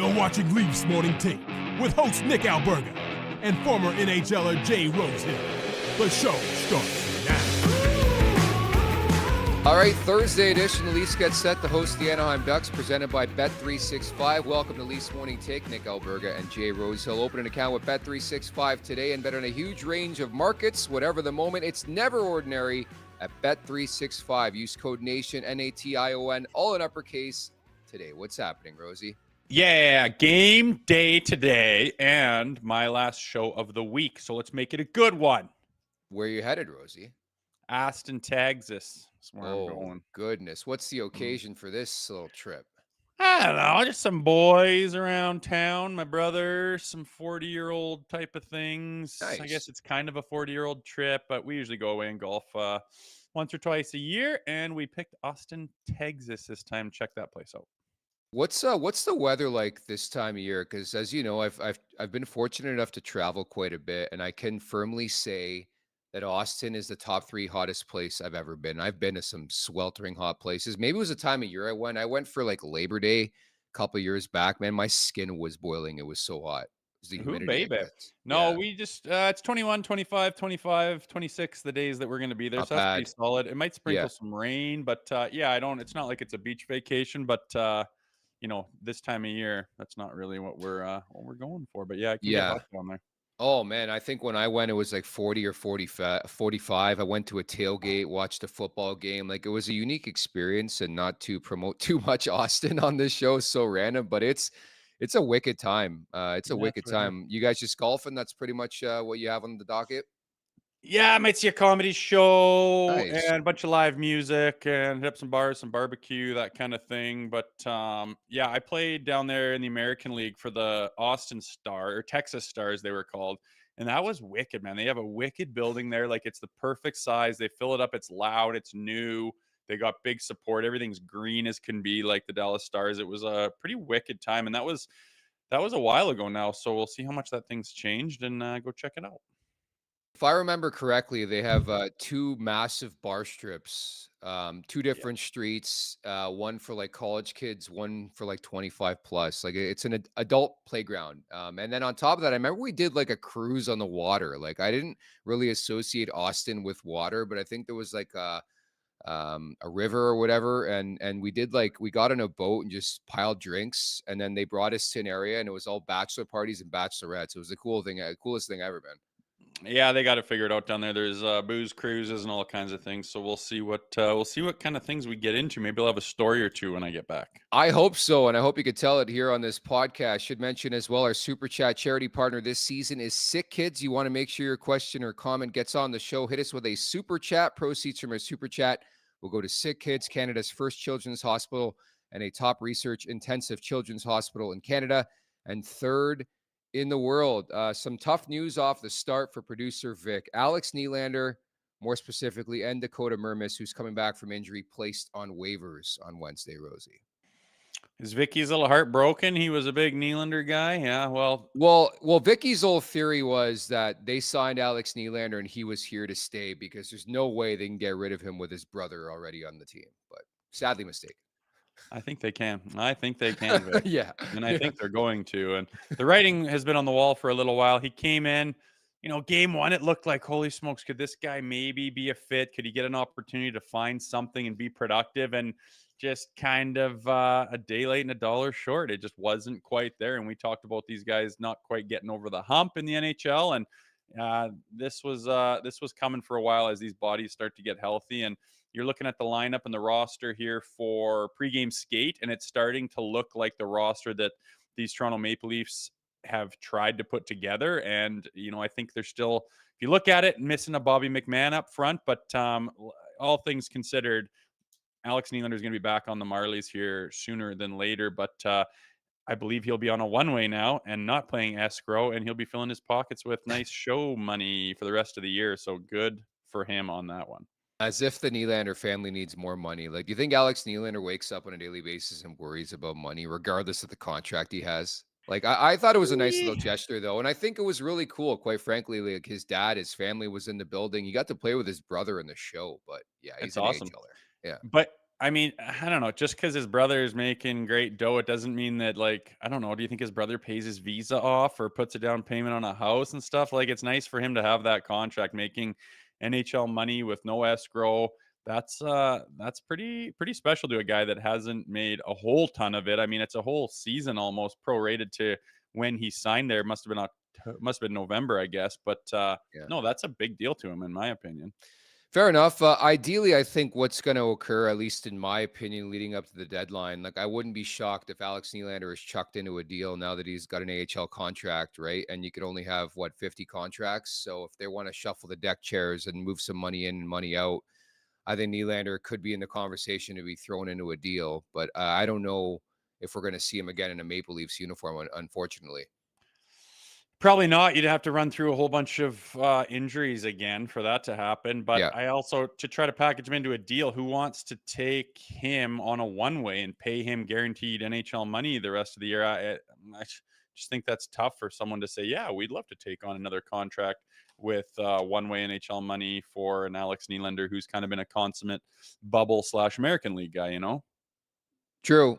You're watching Leafs Morning Take with host Nick Alberga and former NHLer Jay Rosehill. The show starts now. All right, Thursday edition, the Leafs get set to host the Anaheim Ducks, presented by Bet365. Welcome to Leafs Morning Take. Nick Alberga and Jay Rosehill. Open an account with Bet365 today and bet on a huge range of markets. Whatever the moment, it's never ordinary at Bet365. Use code NATION, N-A-T-I-O-N, all in uppercase today. What's happening, Rosie? Yeah, game day today and my last show of the week. So let's make it a good one. Where are you headed, Rosie? Austin, Texas. That's where I'm going. Goodness. What's the occasion for this little trip? I don't know, just some boys around town, my brother, some 40-year-old type of things. Nice. I guess it's kind of a 40-year-old trip, but we usually go away and golf once or twice a year, and we picked Austin, Texas this time. Check that place out. What's the weather like this time of year? Because as you know, I've been fortunate enough to travel quite a bit, and I can firmly say that Austin is the top 3 hottest place I've ever been. I've been to some sweltering hot places. Maybe it was the time of year I went. I went for like Labor Day a couple of years back. Man, my skin was boiling. It was so hot. It was the humidity. Baby. No, we just, it's 21, 25, 25, 26, the days that we're going to be there. Not So that's bad. pretty solid. It might sprinkle some rain, but it's not like it's a beach vacation, but this time of year, that's not really what we're going for. But yeah, I can get hot down there. Oh, man, I think when I went, it was like 40 or 45. I went to a tailgate, watched a football game. Like, it was a unique experience, and not to promote too much Austin on this show, so random, but it's a wicked time. It's a wicked time. You guys just golfing? That's pretty much what you have on the docket? Yeah, I might see a comedy show Nice. and a bunch of live music and hit up some bars, some barbecue, that kind of thing. But I played down there in the American League for the Austin Star, or Texas Stars they were called. And that was wicked, man. They have a wicked building there. Like, it's the perfect size. They fill it up. It's loud. It's new. They got big support. Everything's green as can be, like the Dallas Stars. It was a pretty wicked time. And that was a while ago now. So we'll see how much that thing's changed and go check it out. If I remember correctly, they have 2 massive bar strips, 2 different streets, one for like college kids, one for like 25 plus. Like, it's an adult playground. And then on top of that, I remember we did like a cruise on the water. Like, I didn't really associate Austin with water, but I think there was like a river or whatever. And we did, like, we got on a boat and just piled drinks. And then they brought us to an area, and it was all bachelor parties and bachelorettes. It was the coolest thing I've ever been. Yeah, they got it figured out down there. There's booze cruises and all kinds of things. So we'll see what kind of things we get into. Maybe I'll have a story or two when I get back. I hope so, and I hope you could tell it here on this podcast. Should mention as well, our Super Chat charity partner this season is Sick Kids. You want to make sure your question or comment gets on the show. Hit us with a Super Chat. Proceeds from a Super Chat will go to Sick Kids, Canada's first children's hospital and a top research intensive children's hospital in Canada, and third in the world. Some tough news off the start for producer Vic. Alex Nylander, more specifically, and Dakota Mermis, who's coming back from injury, placed on waivers on Wednesday, Rosie. Is Vicky's a little heartbroken? He was a big Nylander guy. Yeah, well, Vicky's whole theory was that they signed Alex Nylander and he was here to stay because there's no way they can get rid of him with his brother already on the team. But sadly mistaken. I think they can. Vic. Yeah. And I think they're going to. And the writing has been on the wall for a little while. He came in, game 1, it looked like, holy smokes, could this guy maybe be a fit? Could he get an opportunity to find something and be productive? And just kind of a day late and a dollar short. It just wasn't quite there. And we talked about these guys not quite getting over the hump in the NHL. And this was coming for a while as these bodies start to get healthy. And you're looking at the lineup and the roster here for pregame skate, and it's starting to look like the roster that these Toronto Maple Leafs have tried to put together. And, I think they're still, if you look at it, missing a Bobby McMahon up front, but all things considered, Alex Nylander is going to be back on the Marlies here sooner than later, but I believe he'll be on a one-way now and not playing escrow, and he'll be filling his pockets with nice show money for the rest of the year. So good for him on that one. As if the Nylander family needs more money. Like, do you think Alex Nylander wakes up on a daily basis and worries about money, regardless of the contract he has? Like, I thought it was a nice little gesture, though. And I think it was really cool, quite frankly. Like, his dad, his family was in the building. He got to play with his brother in the show. But, yeah, he's an awesome. AHLer. Yeah. But I mean, I don't know. Just because his brother is making great dough, it doesn't mean that, like, I don't know. Do you think his brother pays his visa off or puts a down payment on a house and stuff? Like, it's nice for him to have that contract, making NHL money with no escrow. That's pretty special to a guy that hasn't made a whole ton of it. I mean, it's a whole season almost prorated to when he signed there. Must have been November, I guess. But Yeah. no, that's a big deal to him, in my opinion. Fair enough. Ideally, I think what's going to occur, at least in my opinion, leading up to the deadline, like I wouldn't be shocked if Alex Nylander is chucked into a deal now that he's got an AHL contract, right? And you could only have 50 contracts. So if they want to shuffle the deck chairs and move some money in and money out, I think Nylander could be in the conversation to be thrown into a deal. But I don't know if we're going to see him again in a Maple Leafs uniform, unfortunately. Probably not. You'd have to run through a whole bunch of injuries again for that to happen. But Yeah. I also, to try to package him into a deal, who wants to take him on a one-way and pay him guaranteed NHL money the rest of the year? I just think that's tough for someone to say, yeah, we'd love to take on another contract with one-way NHL money for an Alex Nylander who's kind of been a consummate bubble/American League guy, you know? True.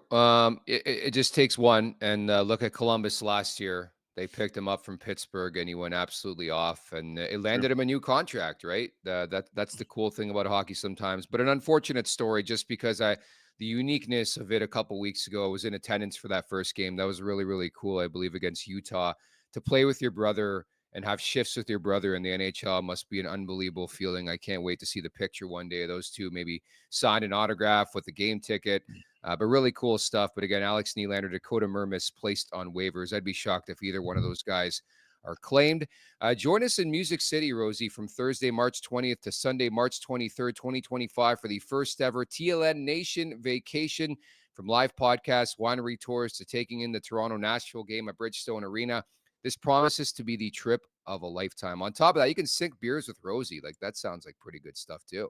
It just takes one. And look at Columbus last year. They picked him up from Pittsburgh, and he went absolutely off. And it True. landed him a new contract, right? That's the cool thing about hockey sometimes. But an unfortunate story, just because the uniqueness of it a couple weeks ago. I was in attendance for that first game. That was really, really cool. I believe against Utah, to play with your brother and have shifts with your brother in the NHL must be an unbelievable feeling. I can't wait to see the picture one day of those two, maybe sign an autograph with a game ticket. But really cool stuff. But again, Alex Nylander, Dakota Mermis placed on waivers. I'd be shocked if either one of those guys are claimed. Join us in Music City, Rosie, from Thursday, March 20th to Sunday, March 23rd, 2025 for the first ever TLN Nation vacation. From live podcasts, winery tours to taking in the Toronto-Nashville game at Bridgestone Arena. This promises to be the trip of a lifetime. On top of that, you can sink beers with Rosie. Like, that sounds like pretty good stuff too.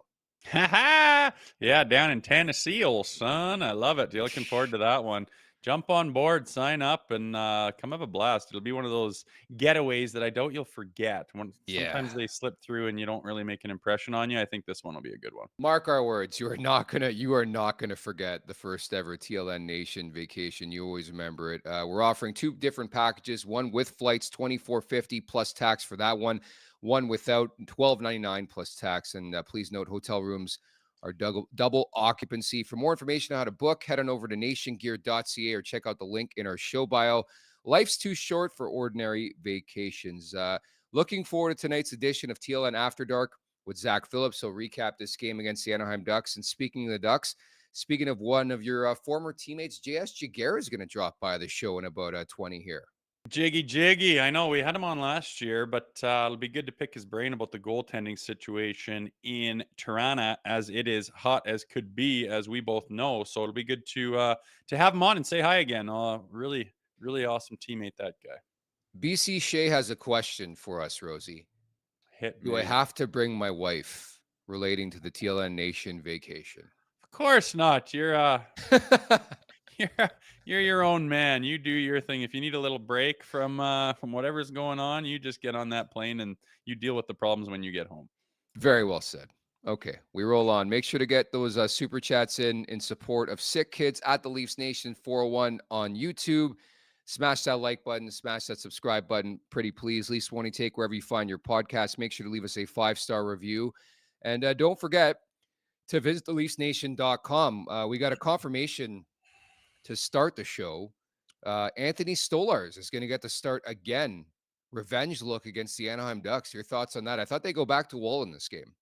Yeah, down in Tennessee, old son. I love it. You're looking forward to that one. Jump on board, sign up, and come have a blast. It'll be one of those getaways that I doubt you'll forget. Yeah. Sometimes they slip through and you don't really make an impression on you. I think this one will be a good one. Mark our words. You are not gonna forget the first ever TLN Nation vacation. You always remember it. We're offering two different packages. One with flights, $24.50 plus tax for that one. One without, $12.99 plus tax. And please note, hotel rooms are double occupancy. For more information on how to book, head on over to nationgear.ca or check out the link in our show bio. Life's too short for ordinary vacations. Looking forward to tonight's edition of TLN After Dark with Zach Phillips. He'll recap this game against the Anaheim Ducks. And speaking of the Ducks, speaking of one of your former teammates, JS Giguere is going to drop by the show in about 20 here. Jiggy. I know we had him on last year, but it'll be good to pick his brain about the goaltending situation in Toronto, as it is hot as could be, as we both know. So it'll be good to have him on and say hi again. Really, really awesome teammate, that guy. BC Shea has a question for us, Rosie. Hit Do I me. have to bring my wife relating to the TLN Nation vacation? Of course not. You're you're your own man. You do your thing. If you need a little break from whatever's going on, you just get on that plane and you deal with the problems when you get home. Very well said. Okay, we roll on. Make sure to get those super chats in support of Sick Kids at the Leafs Nation 401 on YouTube. Smash that like button, smash that subscribe button. Pretty please. Leafs Morning Take wherever you find your podcast. Make sure to leave us a 5-star review. And don't forget to visit theleafsnation.com. We got a confirmation to start the show. Anthony Stolarz is going to get to start again. Revenge look against the Anaheim Ducks. Your thoughts on that? I thought they go back to Wall in this game.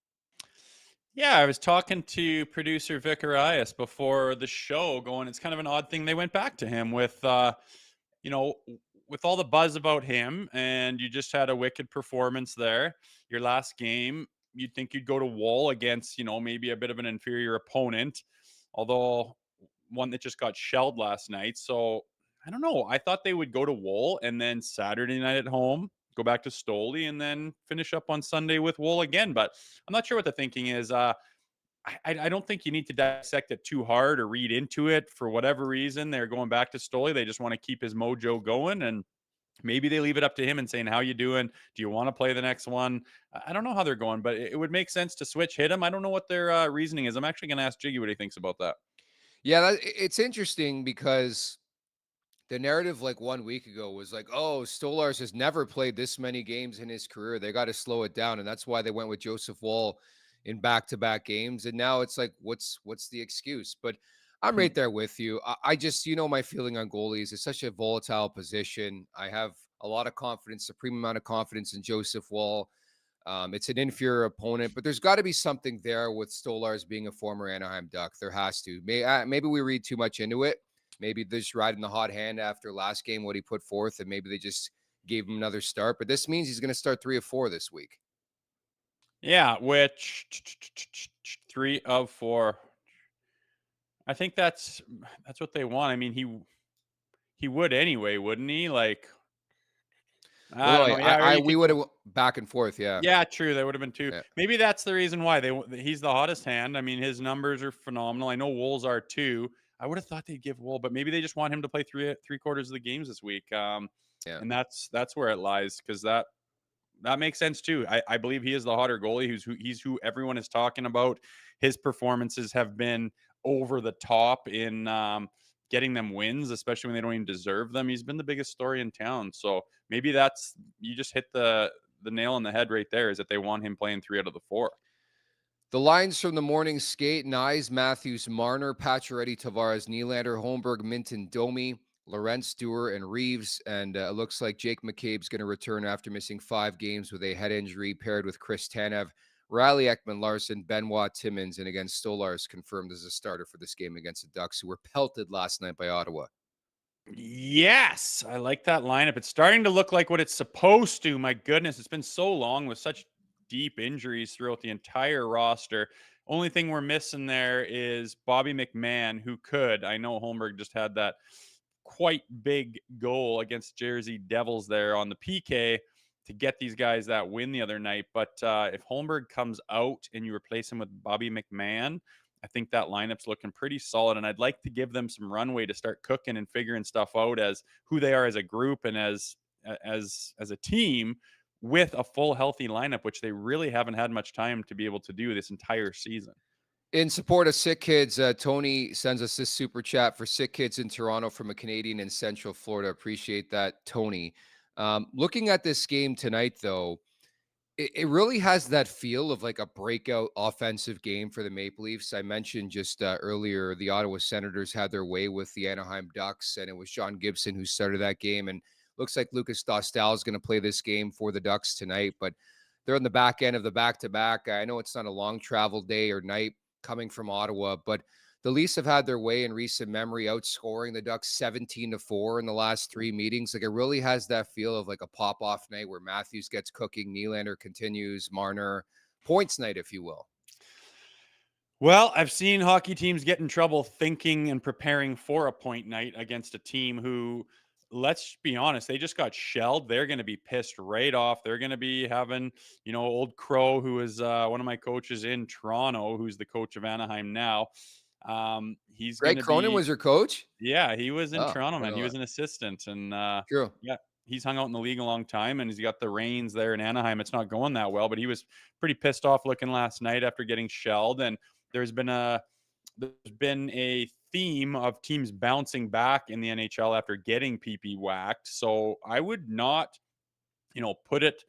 Yeah, I was talking to producer Vicarias before the show, going, it's kind of an odd thing they went back to him with, with all the buzz about him, and you just had a wicked performance there. Your last game, you'd think you'd go to Wall against, maybe a bit of an inferior opponent, although one that just got shelled last night. So I don't know. I thought they would go to Wool and then Saturday night at home, go back to Stoli, and then finish up on Sunday with Wool again. But I'm not sure what the thinking is. I don't think you need to dissect it too hard or read into it. For whatever reason, they're going back to Stoli. They just want to keep his mojo going. And Maybe they leave it up to him and saying, "How you doing? Do you want to play the next one?" I don't know how they're going, but it would make sense to switch, hit him. I don't know what their reasoning is. I'm actually going to ask Jiggy what he thinks about that. Yeah, it's interesting because the narrative like 1 week ago was like, oh, Stolarz has never played this many games in his career. They got to slow it down. And that's why they went with Joseph Wall in back-to-back games. And now it's like, what's the excuse? But I'm Hmm. right there with you. I just, my feeling on goalies. It's such a volatile position. I have a lot of confidence, supreme amount of confidence in Joseph Wall. It's an inferior opponent, but there's got to be something there with Stolarz being a former Anaheim Duck. There has to. Maybe we read too much into it. Maybe they're just riding the hot hand after last game, what he put forth, and maybe they just gave him another start. But this means he's going to start 3 of 4 this week. Yeah, which 3 of 4. I think that's what they want. I mean, he would anyway, wouldn't he? Like, I Well, don't no, know. Yeah, or you we could. would have back and forth. Yeah. Yeah, true. There would have been two. Yeah. Maybe that's the reason why he's the hottest hand. I mean, his numbers are phenomenal. I know Wool's are too. I would have thought they'd give Wool, but maybe they just want him to play three quarters of the games this week. Yeah. And that's where it lies, because that makes sense too. I believe he is the hotter goalie. He's who everyone is talking about. His performances have been over the top in getting them wins, especially when they don't even deserve them. He's been the biggest story in town. So maybe you just hit the nail on the head right there, is that they want him playing 3 out of the 4. The lines from the morning skate: Nyes, Matthews, Marner, Pacioretty, Tavares, Nylander, Holmberg, Minton, Domi, Lorentz, Dewar, and Reeves. And it looks like Jake McCabe's going to return after missing 5 games with a head injury, paired with Chris Tanev, Riley Ekman Larson, Benoit Timmins, and again, Stolarz confirmed as a starter for this game against the Ducks, who were pelted last night by Ottawa. Yes, I like that lineup. It's starting to look like what it's supposed to. My goodness, it's been so long with such deep injuries throughout the entire roster. Only thing we're missing there is Bobby McMahon, who could. I know Holmberg just had that quite big goal against Jersey Devils there on the PK to get these guys that win the other night. But if Holmberg comes out and you replace him with Bobby McMahon, I think that lineup's looking pretty solid, and I'd like to give them some runway to start cooking and figuring stuff out as who they are as a group and as a team, with a full healthy lineup, which they really haven't had much time to be able to do this entire season. In support of Sick Kids, Tony sends us this super chat for Sick Kids in Toronto from a Canadian in Central Florida. Appreciate that, Tony. Looking at this game tonight, though, it really has that feel of like a breakout offensive game for the Maple Leafs. I mentioned just earlier, the Ottawa Senators had their way with the Anaheim Ducks, and it was John Gibson who started that game. And looks like Lucas Dostal is going to play this game for the Ducks tonight, but they're on the back end of the back-to-back. I know it's not a long travel day or night coming from Ottawa, but the Leafs have had their way in recent memory, outscoring the Ducks 17-4 in the last 3 meetings. Like, it really has that feel of like a pop-off night where Matthews gets cooking, Nylander continues, Marner points night, if you will. Well, I've seen hockey teams get in trouble thinking and preparing for a point night against a team who, let's be honest, they just got shelled. They're going to be pissed right off. They're going to be having, old Crow, who is one of my coaches in Toronto, who's the coach of Anaheim now. He's going Greg to Cronin be, was your coach? yeah, he was in Oh, Toronto, I man. don't He know was that. an assistant, and True. yeah, he's hung out in the league a long time, and he's got the reins there in Anaheim. It's not going that well, but he was pretty pissed off looking last night after getting shelled. And there's been a theme of teams bouncing back in the NHL after getting PP whacked. So I would not, put it.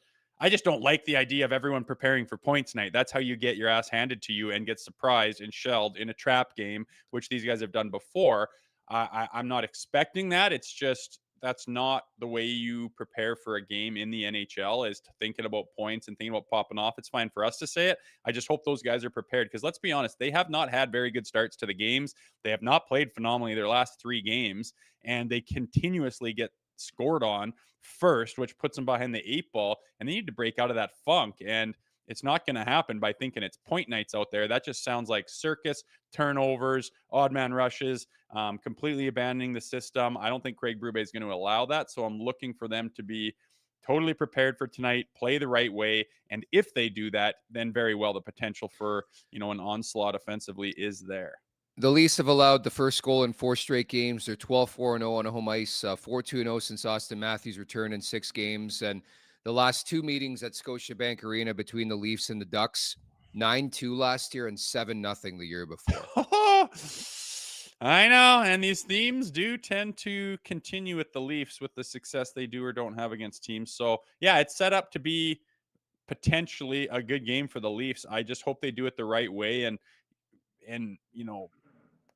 I just don't like the idea of everyone preparing for points night. That's how you get your ass handed to you and get surprised and shelled in a trap game, which these guys have done before. I'm not expecting that. It's just that's not the way you prepare for a game in the NHL, is to thinking about points and thinking about popping off. It's fine for us to say it. I just hope those guys are prepared, because let's be honest, they have not had very good starts to the games. They have not played phenomenally their last 3 games, and they continuously get scored on first, which puts them behind the 8 ball, and they need to break out of that funk. And it's not going to happen by thinking it's point nights out there. That just sounds like circus, turnovers, odd man rushes, completely abandoning the system. I don't think Craig Berube is going to allow that. So I'm looking for them to be totally prepared for tonight, play the right way. And if they do that, then very well, the potential for, an onslaught offensively is there. The Leafs have allowed the first goal in 4 straight games. They're 12-4-0 on a home ice, 4-2-0 since Austin Matthews returned in 6 games. And the last 2 meetings at Scotiabank Arena between the Leafs and the Ducks, 9-2 last year and 7-0 the year before. I know, and these themes do tend to continue with the Leafs with the success they do or don't have against teams. So, yeah, it's set up to be potentially a good game for the Leafs. I just hope they do it the right way and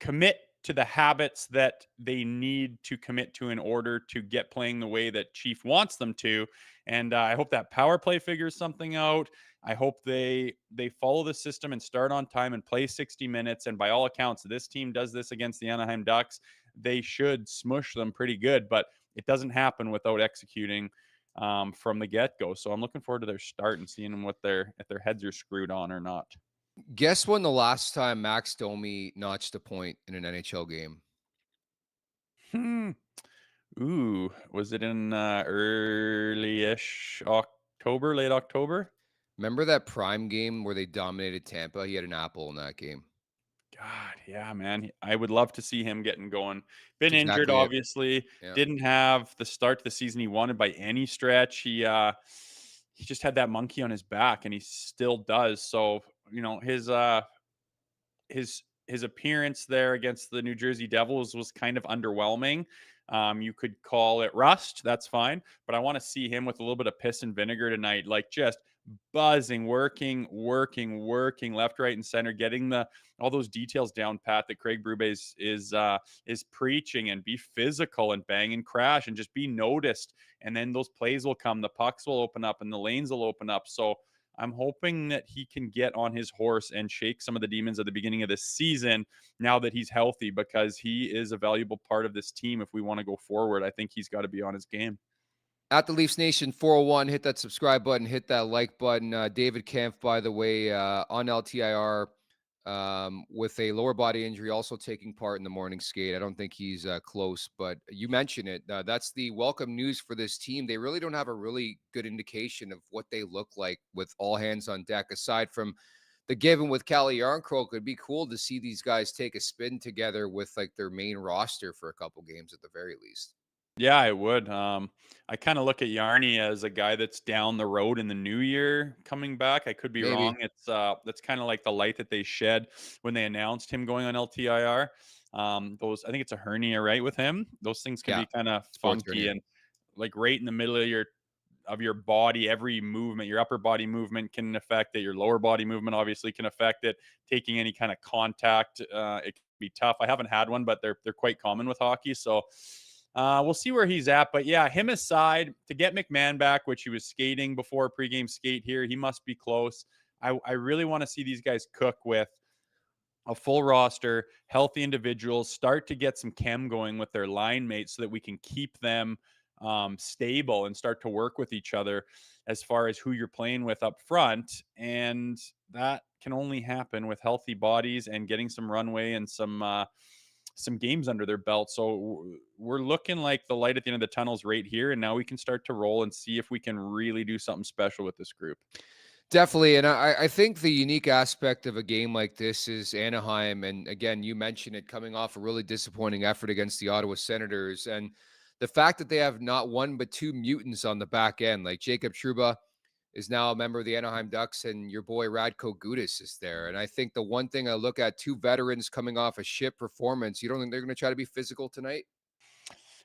commit to the habits that they need to commit to in order to get playing the way that Chief wants them to. And I hope that power play figures something out. I hope they follow the system and start on time and play 60 minutes. And by all accounts, this team does this against the Anaheim Ducks. They should smush them pretty good, but it doesn't happen without executing from the get-go. So I'm looking forward to their start and seeing if their heads are screwed on or not. Guess when the last time Max Domi notched a point in an NHL game? Ooh, was it in early-ish October, late October? Remember that Prime game where they dominated Tampa? He had an apple in that game. God, yeah, man. I would love to see him getting going. Been That's injured, exactly it. obviously. Yeah. Didn't have the start to the season he wanted by any stretch. He just had that monkey on his back, and he still does. So, his appearance there against the New Jersey Devils was kind of underwhelming. You could call it rust. That's fine. But I want to see him with a little bit of piss and vinegar tonight, like just buzzing, working left, right, and center, getting all those details down pat that Craig Berube is preaching, and be physical and bang and crash and just be noticed. And then those plays will come, the pucks will open up, and the lanes will open up. So I'm hoping that he can get on his horse and shake some of the demons at the beginning of this season now that he's healthy, because he is a valuable part of this team. If we want to go forward, I think he's got to be on his game. At the Leafs Nation 401, hit that subscribe button, hit that like button. David Kempf, by the way, on LTIR with a lower body injury, also taking part in the morning skate. I don't think he's close, but you mentioned it. That's the welcome news for this team. They really don't have a really good indication of what they look like with all hands on deck, aside from the given with Cali Yarncroke. It'd be cool to see these guys take a spin together with like their main roster for a couple games at the very least. Yeah, I would. I kind of look at Yarny as a guy that's down the road in the new year coming back. I could be Maybe. wrong. It's that's kind of like the light that they shed when they announced him going on LTIR. I think it's a hernia, right, with him. Those things can be kind of funky and like right in the middle of your body. Every movement, your upper body movement can affect it. Your lower body movement obviously can affect it. Taking any kind of contact, it can be tough. I haven't had one, but they're quite common with hockey. So we'll see where he's at. But yeah, him aside, to get McMahon back, which he was skating before pregame skate here, he must be close. I really want to see these guys cook with a full roster, healthy individuals, start to get some chem going with their line mates so that we can keep them stable and start to work with each other as far as who you're playing with up front. And that can only happen with healthy bodies and getting some runway and some games under their belt. So we're looking like the light at the end of the tunnel is right here. And now we can start to roll and see if we can really do something special with this group. Definitely. And I think the unique aspect of a game like this is Anaheim. And again, you mentioned it, coming off a really disappointing effort against the Ottawa Senators. And the fact that they have not one but two mutants on the back end, like Jacob Trouba is now a member of the Anaheim Ducks, and your boy Radko Gudas is there. And I think the one thing I look at, two veterans coming off a ship performance, you don't think they're going to try to be physical tonight?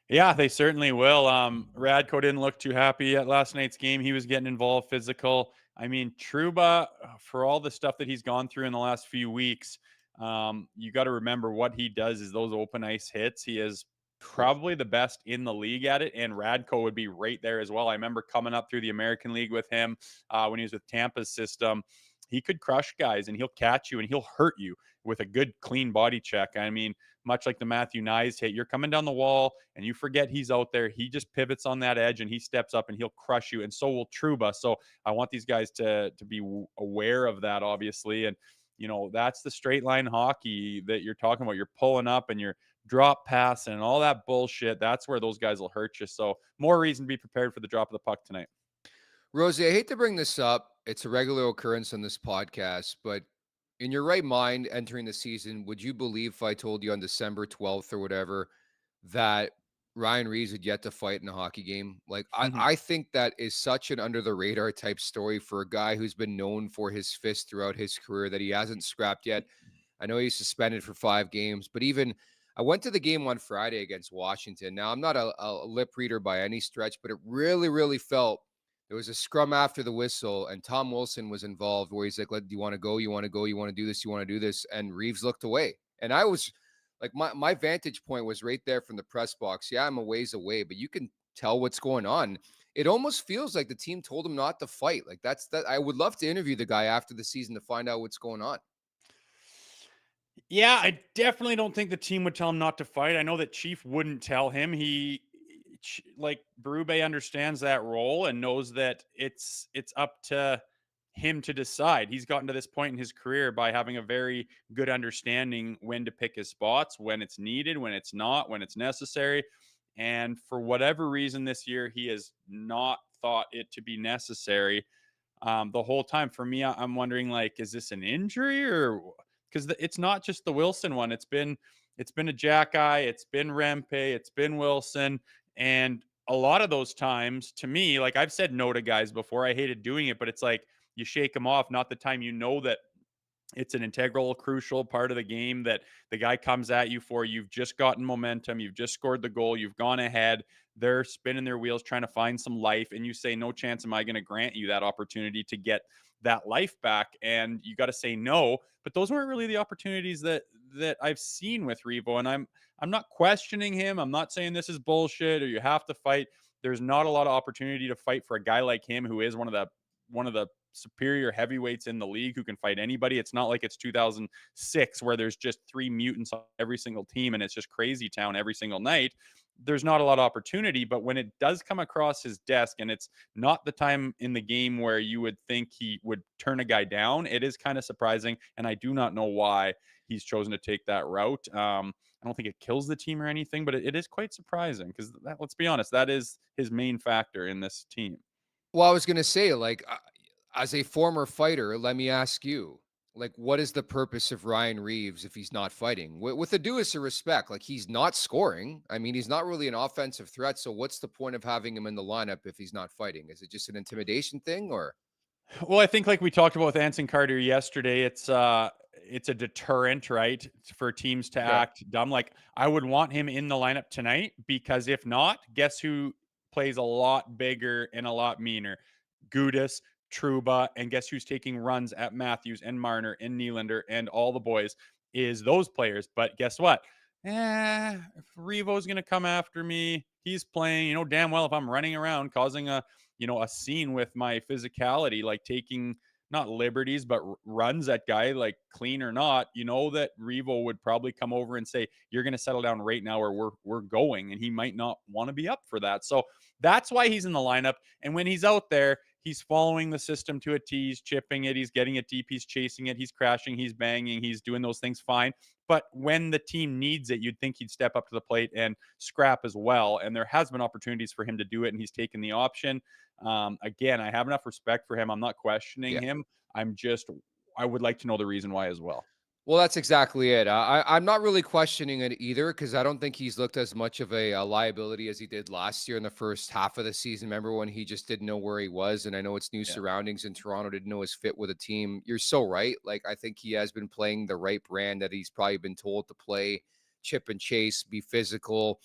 Yeah, they certainly will. Radko didn't look too happy at last night's game. He was getting involved physical. I mean, Trouba, for all the stuff that he's gone through in the last few weeks, you got to remember what he does is those open ice hits. He is probably the best in the league at it, and Radko would be right there as well. I remember coming up through the American League with him when he was with Tampa's system. He could crush guys, and he'll catch you, and he'll hurt you with a good, clean body check. I mean, much like the Matthew Nyes hit, you're coming down the wall, and you forget he's out there. He just pivots on that edge, and he steps up, and he'll crush you, and so will Trouba. So I want these guys to be aware of that, obviously, and that's the straight line hockey that you're talking about. You're pulling up, and you're drop passing and all that bullshit. That's where those guys will hurt you. So more reason to be prepared for the drop of the puck tonight. Rosie, I hate to bring this up. It's a regular occurrence on this podcast, but In your right mind entering the season, would you believe if I told you on December 12th or whatever that Ryan Reeves had yet to fight in a hockey game? Like, I think that is such an under the radar type story for a guy who's been known for his fist throughout his career that he hasn't scrapped yet. I know he's suspended for 5 games, but even I went to the game on Friday against Washington. Now, I'm not a lip reader by any stretch, but it really, really felt there was a scrum after the whistle, and Tom Wilson was involved where he's like, do you want to go? You want to go? You want to do this? You want to do this? And Reeves looked away. And I was like, my vantage point was right there from the press box. Yeah, I'm a ways away, but you can tell what's going on. It almost feels like the team told him not to fight. Like that. I would love to interview the guy after the season to find out what's going on. Yeah, I definitely don't think the team would tell him not to fight. I know that Chief wouldn't tell him. Like Berube understands that role and knows that it's up to him to decide. He's gotten to this point in his career by having a very good understanding when to pick his spots, when it's needed, when it's not, when it's necessary. And for whatever reason this year, he has not thought it to be necessary the whole time. For me, I'm wondering, like, is this an injury, or because it's not just the Wilson one? It's been a Jack Eye, it's been Rempe, it's been Wilson, and a lot of those times, to me, like I've said no to guys before. I hated doing it, but it's like you shake them off. Not the time you know that it's an integral, crucial part of the game that the guy comes at you for. You've just gotten momentum. You've just scored the goal. You've gone ahead. They're spinning their wheels trying to find some life. And you say, no chance am I going to grant you that opportunity to get that life back. And you got to say no. But those weren't really the opportunities that I've seen with Revo. And I'm not questioning him. I'm not saying this is bullshit or you have to fight. There's not a lot of opportunity to fight for a guy like him, who is one of the superior heavyweights in the league, who can fight anybody. It's not like it's 2006 where there's just 3 mutants on every single team and it's just crazy town every single night. There's not a lot of opportunity, but when it does come across his desk and it's not the time in the game where you would think he would turn a guy down, it is kind of surprising. And I do not know why he's chosen to take that route. I don't think it kills the team or anything, but it is quite surprising because, let's be honest, that is his main factor in this team. Well, I was going to say, like, as a former fighter, let me ask you, like, what is the purpose of Ryan Reeves if he's not fighting? With the due of respect, like, he's not scoring. I mean, he's not really an offensive threat. So what's the point of having him in the lineup if he's not fighting? Is it just an intimidation thing, or? Well, I think, like we talked about with Anson Carter yesterday, it's a deterrent, right, for teams to Okay. act dumb. Like, I would want him in the lineup tonight, because if not, guess who plays a lot bigger and a lot meaner? Gudis, Truba, and guess who's taking runs at Matthews and Marner and Nylander and all the boys? Is those players. But guess what? If Revo's going to come after me, he's playing, damn well if I'm running around causing a scene with my physicality, like taking not liberties, but runs at guy, like clean or not, that Revo would probably come over and say, you're going to settle down right now or we're going. And he might not want to be up for that. So that's why he's in the lineup. And when he's out there, he's following the system to a T. He's chipping it. He's getting it deep. He's chasing it. He's crashing. He's banging. He's doing those things fine. But when the team needs it, you'd think he'd step up to the plate and scrap as well. And there has been opportunities for him to do it, and he's taken the option. Again, I have enough respect for him. I'm not questioning him. I would like to know the reason why as well. Well, that's exactly it. I'm not really questioning it either, because I don't think he's looked as much of a liability as he did last year in the first half of the season. Remember when he just didn't know where he was? And I know it's new surroundings in Toronto, didn't know his fit with a team. You're so right. Like, I think he has been playing the right brand that he's probably been told to play, chip and chase, be physical.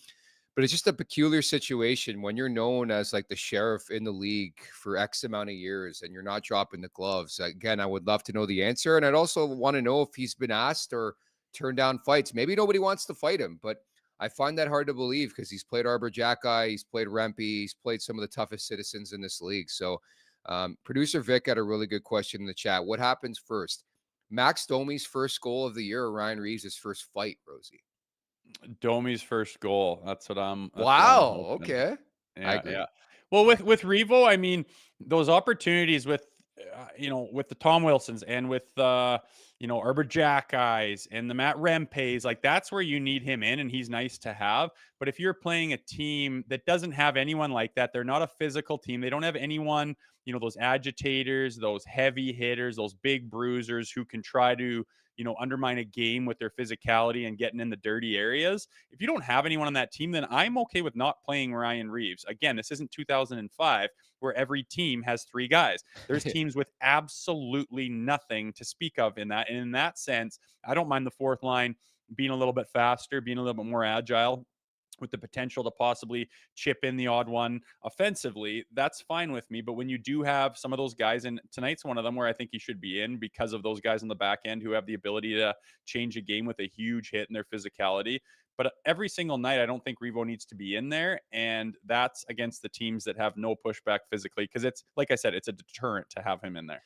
But it's just a peculiar situation when you're known as like the sheriff in the league for X amount of years and you're not dropping the gloves. Again, I would love to know the answer. And I'd also want to know if he's been asked or turned down fights. Maybe nobody wants to fight him, but I find that hard to believe because he's played Arbor Jacki, he's played Rempe, he's played some of the toughest citizens in this league. So producer Vic had a really good question in the chat. What happens first? Max Domi's first goal of the year or Ryan Reeves' first fight, Rosie? Domi's first goal. That's what I'm. Wow. Hoping. Okay. Yeah, I agree. yeah. Well, with Revo, I mean, those opportunities with, with the Tom Wilsons and with, Arbor Jackis and the Matt Rempes, like that's where you need him in, and he's nice to have. But if you're playing a team that doesn't have anyone like that, they're not a physical team. They don't have anyone those agitators, those heavy hitters, those big bruisers who can try to, undermine a game with their physicality and getting in the dirty areas. If you don't have anyone on that team, then I'm okay with not playing Ryan Reeves. Again, this isn't 2005 where every team has 3 guys. There's teams with absolutely nothing to speak of in that. And in that sense, I don't mind the fourth line being a little bit faster, being a little bit more agile, with the potential to possibly chip in the odd one offensively. That's fine with me. But when you do have some of those guys, and tonight's one of them where I think he should be in because of those guys on the back end who have the ability to change a game with a huge hit in their physicality. But every single night, I don't think Revo needs to be in there. And that's against the teams that have no pushback physically. Because it's, like I said, it's a deterrent to have him in there.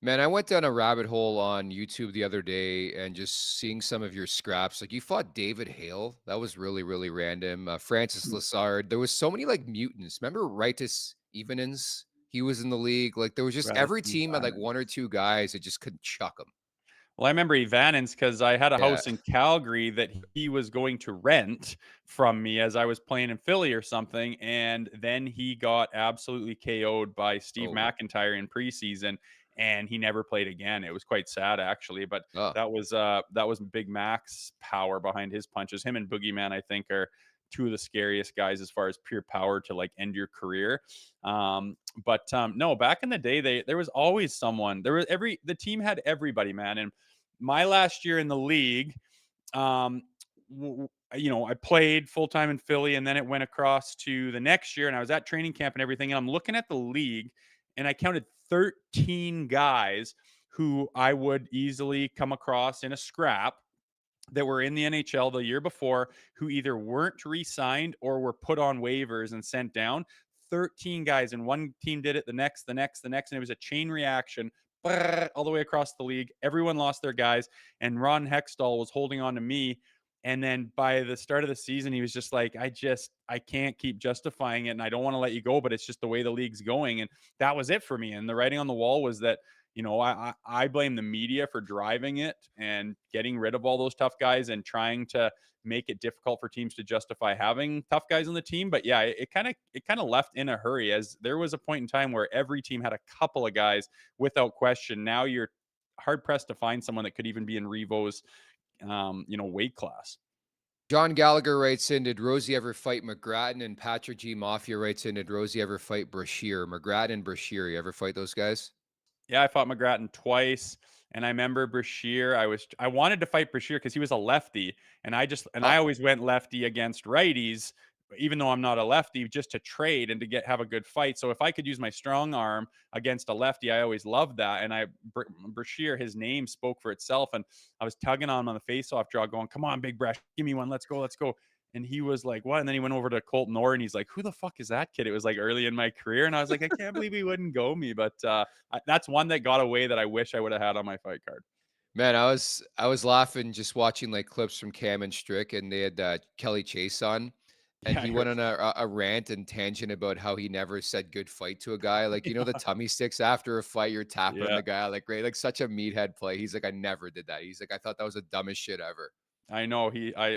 Man, I went down a rabbit hole on YouTube the other day and just seeing some of your scraps. Like you fought David Hale. That was really, really random. Francis Lassard. There was so many like mutants. Remember Ritus Evenins? He was in the league. Like there was just Right. every team had like 1 or 2 guys that just couldn't chuck them. Well, I remember Ivanins because I had a Yeah. house in Calgary that he was going to rent from me as I was playing in Philly or something. And then he got absolutely KO'd by Steve Oh, McIntyre in preseason, and he never played again. It was quite sad, actually. But oh. that was Big Mac's power behind his punches. Him and Boogeyman, I think, are 2 of the scariest guys as far as pure power to like end your career. No, back in the day, there was always someone. The team had everybody, man. And my last year in the league, I played full time in Philly, and then it went across to the next year, and I was at training camp and everything. And I'm looking at the league, and I counted 13 guys who I would easily come across in a scrap that were in the NHL the year before who either weren't re-signed or were put on waivers and sent down. 13 guys, and one team did it, the next, and it was a chain reaction all the way across the league. Everyone lost their guys, and Ron Hextall was holding on to me. And then by the start of the season, he was just like, I can't keep justifying it, and I don't want to let you go, but it's just the way the league's going. And that was it for me. And the writing on the wall was that, I blame the media for driving it and getting rid of all those tough guys and trying to make it difficult for teams to justify having tough guys on the team. But yeah, it kind of left in a hurry, as there was a point in time where every team had a couple of guys without question. Now you're hard pressed to find someone that could even be in Revo's weight class. John Gallagher writes in, did Rosie ever fight McGrattan? And Patrick G. Mafia writes in, did Rosie ever fight Brashear? McGrattan and Brashear, you ever fight those guys? Yeah, I fought McGrattan twice, and I remember Brashear. I wanted to fight Brashear because he was a lefty, and I always went lefty against righties, even though I'm not a lefty, just to trade and to have a good fight. So if I could use my strong arm against a lefty, I always loved that. And Brashear, his name spoke for itself, and I was tugging on him on the face-off draw, going, "Come on, big Brash, give me one, let's go, let's go." And he was like, "What?" And then he went over to Colton Orr, and he's like, "Who the fuck is that kid?" It was like early in my career, and I was like, "I can't believe he wouldn't go me." But that's one that got away that I wish I would have had on my fight card. Man, I was laughing just watching like clips from Cam and Strick, and they had Kelly Chase on, and Yeah, he went on a rant and tangent about how he never said good fight to a guy. Like, the tummy sticks after a fight, you're tapping on yeah. the guy, like, great, like such a meathead play. He's like, I never did that. He's like, I thought that was the dumbest shit ever. I know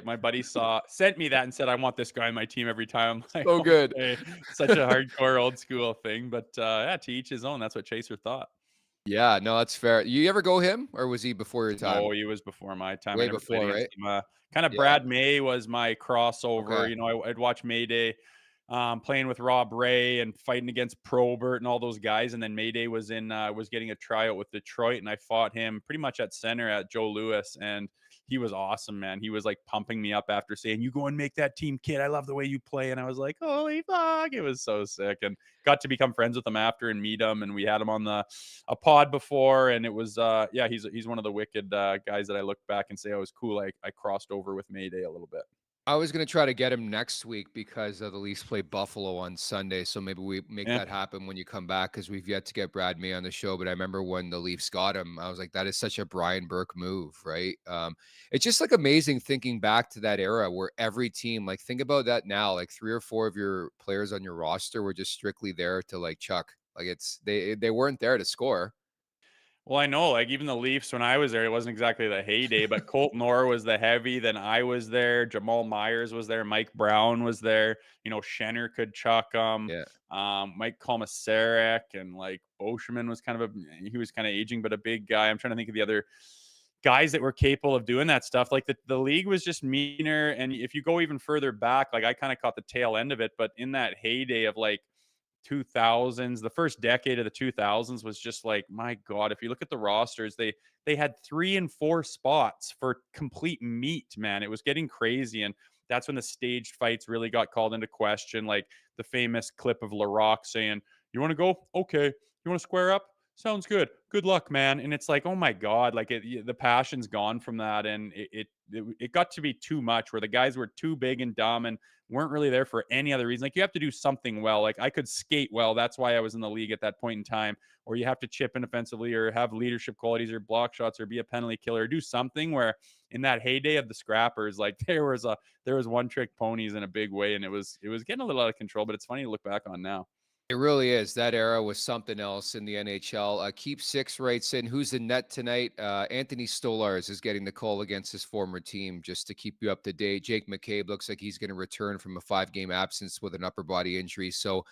my buddy sent me that and said, "I want this guy on my team every time." I'm like, So good. okay, such a hardcore old school thing, but yeah, to each his own. That's what Chaser thought. Yeah, no, that's fair. You ever go him, or was he before your time? No, he was before my time. I Way never played before, against right? him. Kind of Yeah. Brad May was my crossover. Okay. I'd watch Mayday, playing with Rob Ray and fighting against Probert and all those guys. And then Mayday was getting a tryout with Detroit, and I fought him pretty much at center at Joe Louis, and he was awesome, man. He was like pumping me up after saying, "You go and make that team, kid. I love the way you play." And I was like, "Holy fuck!" It was so sick, and got to become friends with him after and meet him. And we had him on a pod before, and it was yeah, he's one of the wicked guys that I look back and say, "Oh, it was cool." I crossed over with Mayday a little bit. I was gonna try to get him next week because the Leafs play Buffalo on Sunday, so maybe we make Yeah. that happen when you come back, because we've yet to get Brad May on the show. But I remember when the Leafs got him, I was like, that is such a Brian Burke move, right? It's just like amazing thinking back to that era where every team, like, think about that now, like 3 or 4 of your players on your roster were just strictly there to like chuck. Like they weren't there to score. Well, I know, like, even the Leafs, when I was there, it wasn't exactly the heyday, but Colton Orr was the heavy. Then I was there. Jamal Myers was there. Mike Brown was there. Schenner could chuck them. Yeah. Mike Komisarek and, like, Boschman was he was kind of aging, but a big guy. I'm trying to think of the other guys that were capable of doing that stuff. Like, the league was just meaner. And if you go even further back, like, I kind of caught the tail end of it, but in that heyday of, like, 2000s, the first decade of the 2000s was just like, my God, if you look at the rosters, they had 3 and 4 spots for complete meat, man. It was getting crazy. And that's when the staged fights really got called into question. Like the famous clip of Larocque saying, "You want to go? Okay. You want to square up? Sounds good. Good luck, man." And it's like, oh my God, like the passion's gone from that. And it got to be too much where the guys were too big and dumb and weren't really there for any other reason. Like, you have to do something well. Like, I could skate well. That's why I was in the league at that point in time. Or you have to chip in offensively or have leadership qualities or block shots or be a penalty killer or do something where in that heyday of the scrappers, like there was one trick ponies in a big way. And it was getting a little out of control, but it's funny to look back on now. It really is. That era was something else in the NHL. Keep Six writes in, who's in net tonight? Anthony Stolarz is getting the call against his former team, just to keep you up to date. Jake McCabe looks like he's going to return from a 5-game absence with an upper body injury. So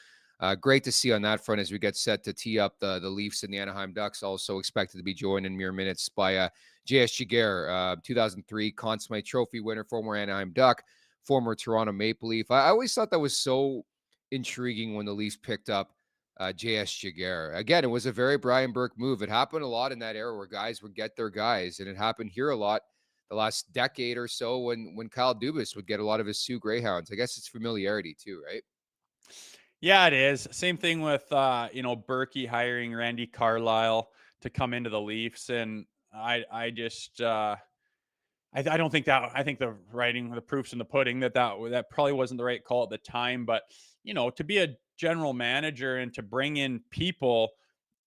great to see on that front as we get set to tee up the Leafs and the Anaheim Ducks. Also expected to be joined in mere minutes by J.S. Giguere, 2003 Conn Smythe Trophy winner, former Anaheim Duck, former Toronto Maple Leaf. I always thought that was so intriguing when the Leafs picked up J.S. Giguere. Again, it was a very Brian Burke move. It happened a lot in that era where guys would get their guys, and it happened here a lot the last decade or so when Kyle Dubas would get a lot of his Sioux Greyhounds. I guess it's familiarity too, right? Yeah, it is. Same thing with Berkey hiring Randy Carlyle to come into the Leafs. And I just I don't think that. I think the proof's in the pudding that probably wasn't the right call at the time. But to be a general manager and to bring in people,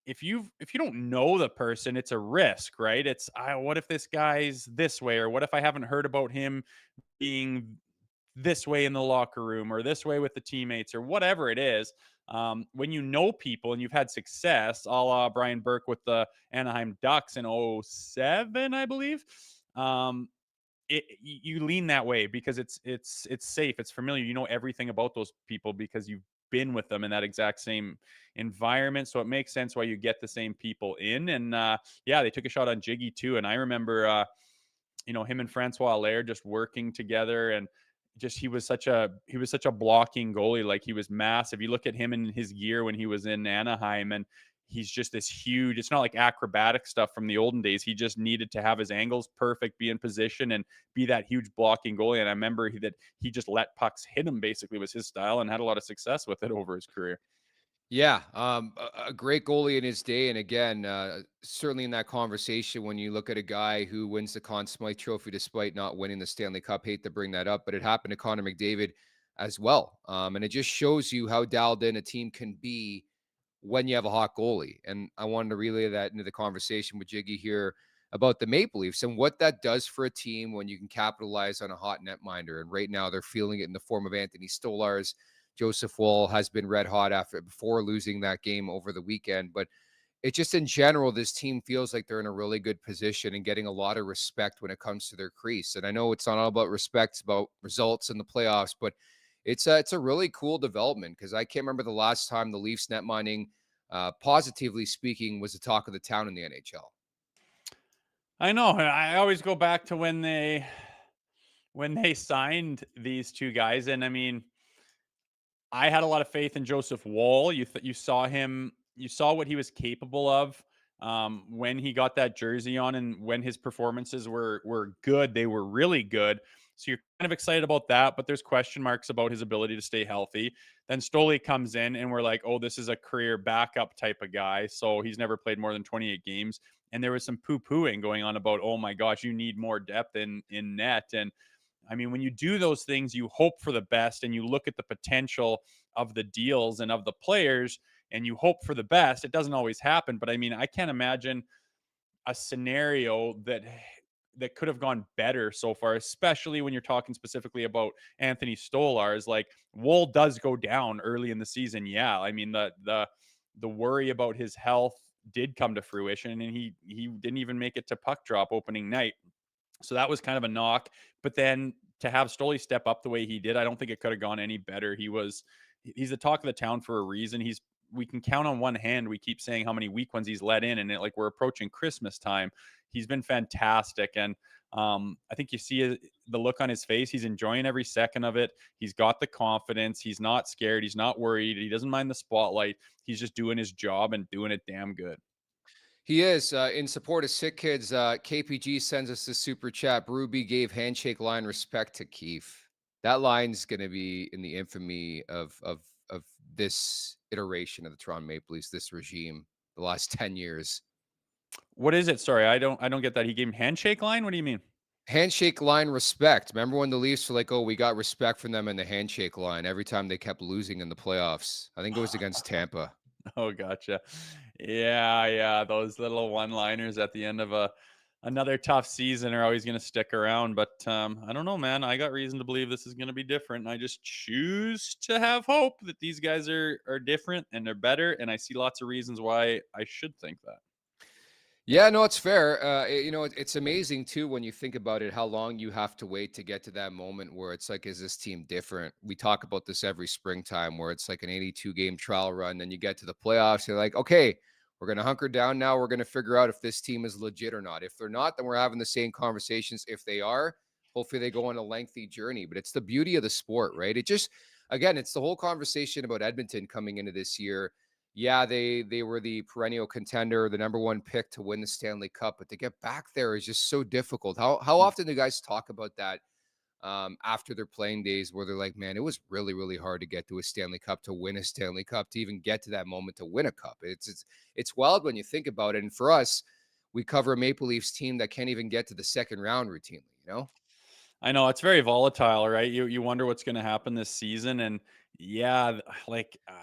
if you don't know the person, it's a risk, right? It's what if this guy's this way, or what if I haven't heard about him being this way in the locker room or this way with the teammates or whatever it is. When you know people and you've had success, a la Brian Burke with the Anaheim Ducks in '07, I believe. You lean that way because it's safe, it's familiar. You know everything about those people because you've been with them in that exact same environment. So it makes sense why you get the same people in. And yeah, they took a shot on Jiggy too. And I remember him and Francois Allaire just working together, and just he was such a blocking goalie. Like, he was massive. You look at him in his gear when he was in Anaheim, and he's just this huge. It's not like acrobatic stuff from the olden days. He just needed to have his angles perfect, be in position, and be that huge blocking goalie. And I remember that he just let pucks hit him, basically was his style, and had a lot of success with it over his career. Yeah, a great goalie in his day. And again, certainly in that conversation, when you look at a guy who wins the Conn Smythe Trophy despite not winning the Stanley Cup, hate to bring that up, but it happened to Connor McDavid as well. And it just shows you how dialed in a team can be when you have a hot goalie. And I wanted to relay that into the conversation with Jiggy here about the Maple Leafs and what that does for a team when you can capitalize on a hot netminder. And right now they're feeling it in the form of Anthony Stolarz. Joseph Woll has been red hot before losing that game over the weekend. But it just in general, this team feels like they're in a really good position and getting a lot of respect when it comes to their crease. And I know it's not all about respect, it's about results in the playoffs, but it's a really cool development because I can't remember the last time the Leafs net mining, positively speaking, was the talk of the town in the NHL. I know. I always go back to when they signed these two guys, and I mean, I had a lot of faith in Joseph Woll. You saw him, you saw what he was capable of when he got that jersey on, and when his performances were good, they were really good. So you're kind of excited about that, but there's question marks about his ability to stay healthy. Then Stoli comes in, and we're like, oh, this is a career backup type of guy. So he's never played more than 28 games, and there was some poo-pooing going on about, oh my gosh, you need more depth in net. And I mean, when you do those things, you hope for the best and you look at the potential of the deals and of the players and you hope for the best. It doesn't always happen, but I mean, I can't imagine a scenario that could have gone better so far, especially when you're talking specifically about Anthony Stolarz. Like, Wool does go down early in the season. Yeah. I mean, the worry about his health did come to fruition, and he didn't even make it to puck drop opening night. So that was kind of a knock. But then to have Stoley step up the way he did, I don't think it could have gone any better. He's the talk of the town for a reason. We can count on one hand. We keep saying how many weak ones he's let in, and we're approaching Christmas time. He's been fantastic, and I think you see the look on his face. He's enjoying every second of it. He's got the confidence. He's not scared. He's not worried. He doesn't mind the spotlight. He's just doing his job and doing it damn good. He is. In support of Sick Kids, KPG sends us this super chat. Ruby gave handshake line respect to Keefe. That line's going to be in the infamy of this iteration of the Toronto Maple Leafs, this regime, the last 10 years. What is it? Sorry, I don't get that. He gave him handshake line? What do you mean? Handshake line respect. Remember when the Leafs were like, oh, we got respect from them in the handshake line every time they kept losing in the playoffs? I think it was against Tampa. Oh, gotcha. Yeah. Those little one-liners at the end of another tough season are always going to stick around. But I don't know, man. I got reason to believe this is going to be different. And I just choose to have hope that these guys are different and they're better. And I see lots of reasons why I should think that. Yeah, no, it's fair. It's amazing too when you think about it, how long you have to wait to get to that moment where it's like, is this team different? We talk about this every springtime where it's like an 82-game trial run. Then you get to the playoffs. You're like, okay, we're going to hunker down now. We're going to figure out if this team is legit or not. If they're not, then we're having the same conversations. If they are, hopefully they go on a lengthy journey. But it's the beauty of the sport, right? Again, it's the whole conversation about Edmonton coming into this year. Yeah, they were the perennial contender, the number one pick to win the Stanley Cup, but to get back there is just so difficult. How often do guys talk about that after their playing days where they're like, man, it was really, really hard to get to a Stanley Cup, to win a Stanley Cup, to even get to that moment to win a cup. It's wild when you think about it. And for us, we cover a Maple Leafs team that can't even get to the second round routinely, you know? I know it's very volatile, right? You wonder what's going to happen this season, and yeah,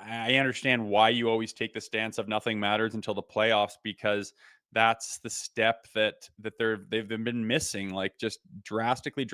I understand why you always take the stance of nothing matters until the playoffs, because that's the step that they've been missing, like just drastically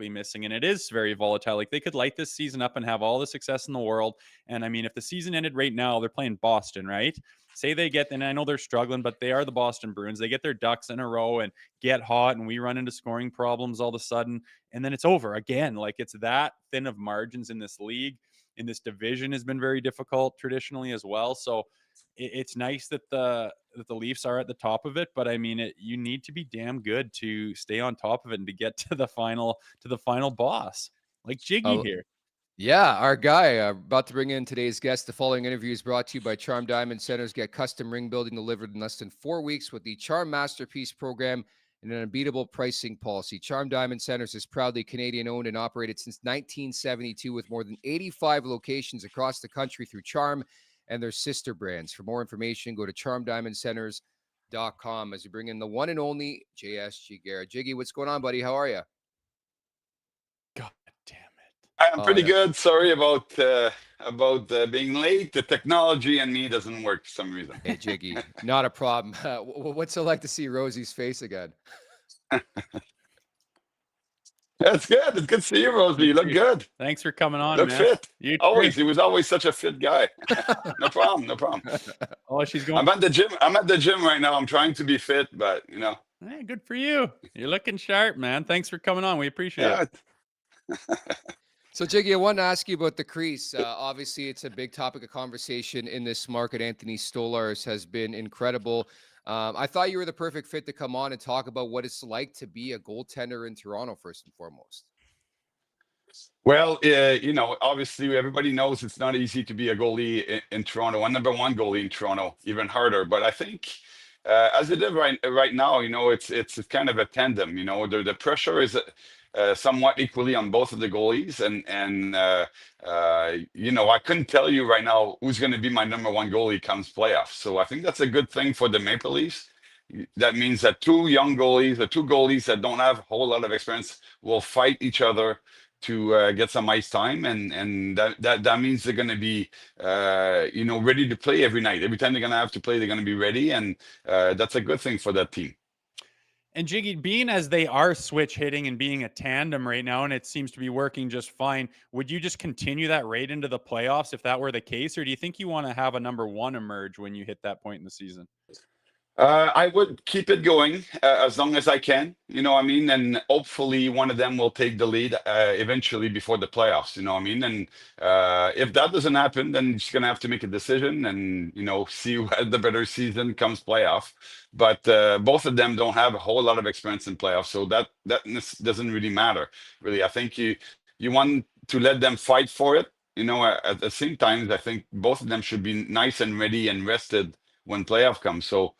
missing, and it is very volatile. Like they could light this season up and have all the success in the world, and I mean, if the season ended right now, they're playing Boston, right? Say they get, and I know they're struggling, but they are the Boston Bruins. They get their ducks in a row and get hot, and we run into scoring problems all of a sudden, and then it's over again. Like it's that thin of margins in this league. In this division has been very difficult traditionally as well. So it's nice that the Leafs are at the top of it, but I mean, you need to be damn good to stay on top of it and to get to the final boss, like Jiggy here. Yeah, our guy about to bring in today's guest. The following interview is brought to you by Charm Diamond Centers. Get custom ring building delivered in less than 4 weeks with the Charm Masterpiece program and an unbeatable pricing policy. Charm Diamond Centers is proudly Canadian-owned and operated since 1972 with more than 85 locations across the country through Charm and their sister brands. For more information, go to charmdiamondcenters.com as we bring in the one and only JS Giguere. Jiggy, what's going on, buddy? How are you? God damn it. I'm pretty good. Sorry about being late. The technology and me doesn't work for some reason. Hey, Jiggy, not a problem. What's it like to see Rosie's face again? That's good. It's good to see you, Rosie. You look good. Thanks for coming on, Look man. fit. You Always. He was always such a fit guy. No problem. Oh, she's going. I'm at the gym. I'm at the gym right now. I'm trying to be fit, but Hey, good for you. You're looking sharp, man. Thanks for coming on. We appreciate it. So, Jiggy, I wanted to ask you about the crease. Obviously, it's a big topic of conversation in this market. Anthony Stolarz has been incredible. I thought you were the perfect fit to come on and talk about what it's like to be a goaltender in Toronto, first and foremost. Well, obviously everybody knows it's not easy to be a goalie in Toronto, a number one goalie in Toronto, even harder. But I think as it is right now, it's kind of a tandem. The pressure is somewhat equally on both of the goalies, and I couldn't tell you right now who's going to be my number one goalie comes playoffs. So I think that's a good thing for the Maple Leafs. That means that two goalies that don't have a whole lot of experience will fight each other to get some ice time, and that means they're going to be ready to play every night. Every time they're going to have to play, they're going to be ready, and that's a good thing for that team. And Jiggy, being as they are switch hitting and being a tandem right now, and it seems to be working just fine, would you just continue that right into the playoffs if that were the case? Or do you think you want to have a number one emerge when you hit that point in the season? I would keep it going as long as I can, you know what I mean? And hopefully one of them will take the lead eventually before the playoffs, you know what I mean? And if that doesn't happen, then you're just going to have to make a decision and, you know, see who had the better season comes playoff. But both of them don't have a whole lot of experience in playoffs, so that doesn't really matter, really. I think you want to let them fight for it. You know, at the same time, I think both of them should be nice and ready and rested when playoff comes. So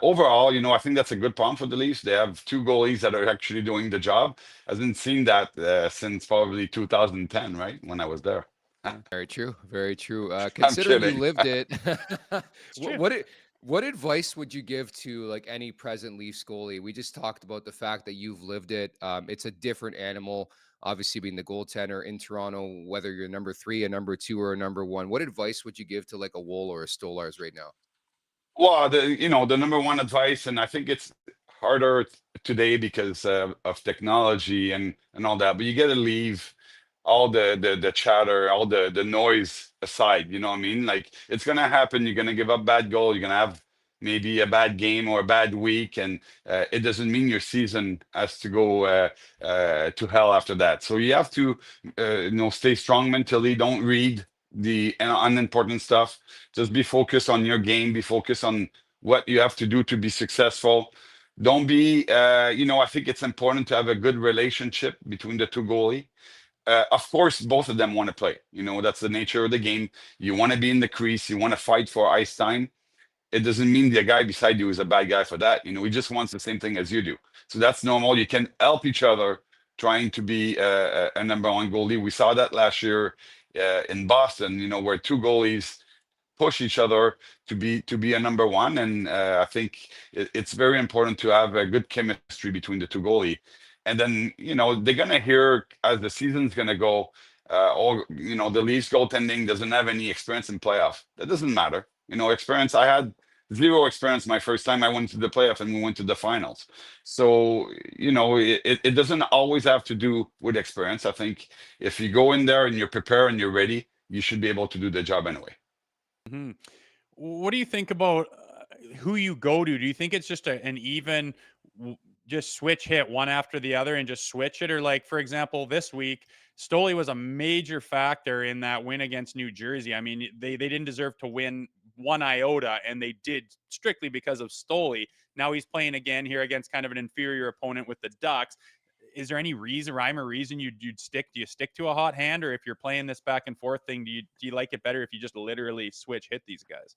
overall, you know, I think that's a good problem for the Leafs. They have two goalies that are actually doing the job. Hasn't seen that since probably 2010, right? When I was there. Very true. Very true. I'm Considering you kidding. lived it, true. what advice would you give to like any present Leafs goalie? We just talked about the fact that you've lived it. It's a different animal, obviously being the goaltender in Toronto, whether you're number 3, a number 2, or a number 1. What advice would you give to like a Wool or a Stolars right now? Well, the number one advice, and I think it's harder today because of technology and all that. But you got to leave all the chatter, all the noise aside. You know what I mean? Like it's gonna happen. You're gonna give up bad goal. You're gonna have maybe a bad game or a bad week, and it doesn't mean your season has to go to hell after that. So you have to, stay strong mentally. Don't read the unimportant stuff. Just be focused on your game. Be focused on what you have to do to be successful. Don't be, I think it's important to have a good relationship between the two goalie. Of course, both of them want to play. You know, that's the nature of the game. You want to be in the crease. You want to fight for ice time. It doesn't mean the guy beside you is a bad guy for that. You know, he just wants the same thing as you do. So that's normal. You can help each other trying to be a number one goalie. We saw that last year in Boston, you know, where two goalies push each other to be a number one. And I think it's very important to have a good chemistry between the two goalie. And then they're gonna hear as the season's gonna go. The Leafs goaltending doesn't have any experience in playoff. That doesn't matter. Experience. I had zero experience my first time I went to the playoff and we went to the finals. So it doesn't always have to do with experience. I think if you go in there and you're prepared and you're ready, you should be able to do the job anyway. Mhm. What do you think about who you go to? Do you think it's just an even just switch hit one after the other and just switch it? Or like, for example, this week, Stoli was a major factor in that win against New Jersey. I mean, they didn't deserve to win one iota, and they did strictly because of Stoli. Now he's playing again here against kind of an inferior opponent with the Ducks. Is there any rhyme or reason you'd stick? Do you stick to a hot hand, or if you're playing this back and forth thing, do you like it better if you just literally switch hit these guys?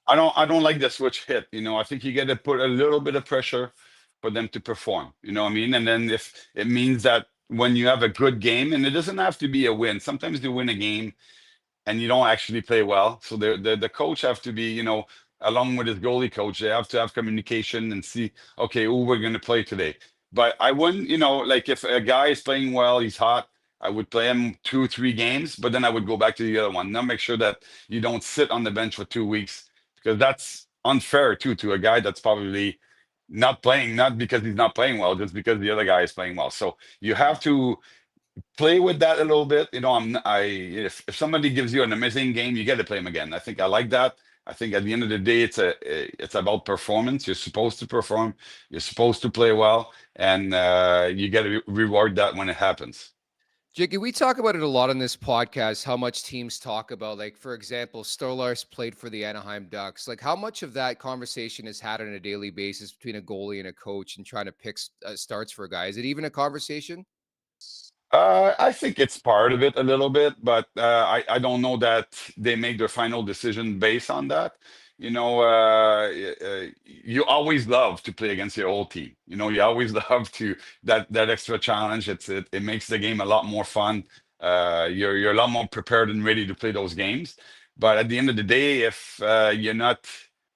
I don't like the switch hit. I think you got to put a little bit of pressure for them to perform. You know what I mean? And then if it means that when you have a good game, and it doesn't have to be a win. Sometimes you win a game and you don't actually play well. So the coach have to be, along with his goalie coach, they have to have communication and see, okay, who we're going to play today. But I wouldn't, like if a guy is playing well, he's hot, I would play him 2-3 games, but then I would go back to the other one. Now make sure that you don't sit on the bench for 2 weeks because that's unfair too to a guy that's probably not playing, not because he's not playing well, just because the other guy is playing well. So you have to play with that a little bit. If somebody gives you an amazing game, you got to play him again. I think I like that. I think at the end of the day, it's about performance. You're supposed to perform. You're supposed to play well, and you got to reward that when it happens. Jiggy, we talk about it a lot on this podcast, how much teams talk about, like, for example, Stolarz played for the Anaheim Ducks. Like, how much of that conversation is had on a daily basis between a goalie and a coach and trying to pick starts for a guy? Is it even a conversation? I think it's part of it a little bit, but I don't know that they make their final decision based on that. You always love to play against your old team. You always love to that extra challenge. It makes the game a lot more fun. You're a lot more prepared and ready to play those games. But at the end of the day, if you're not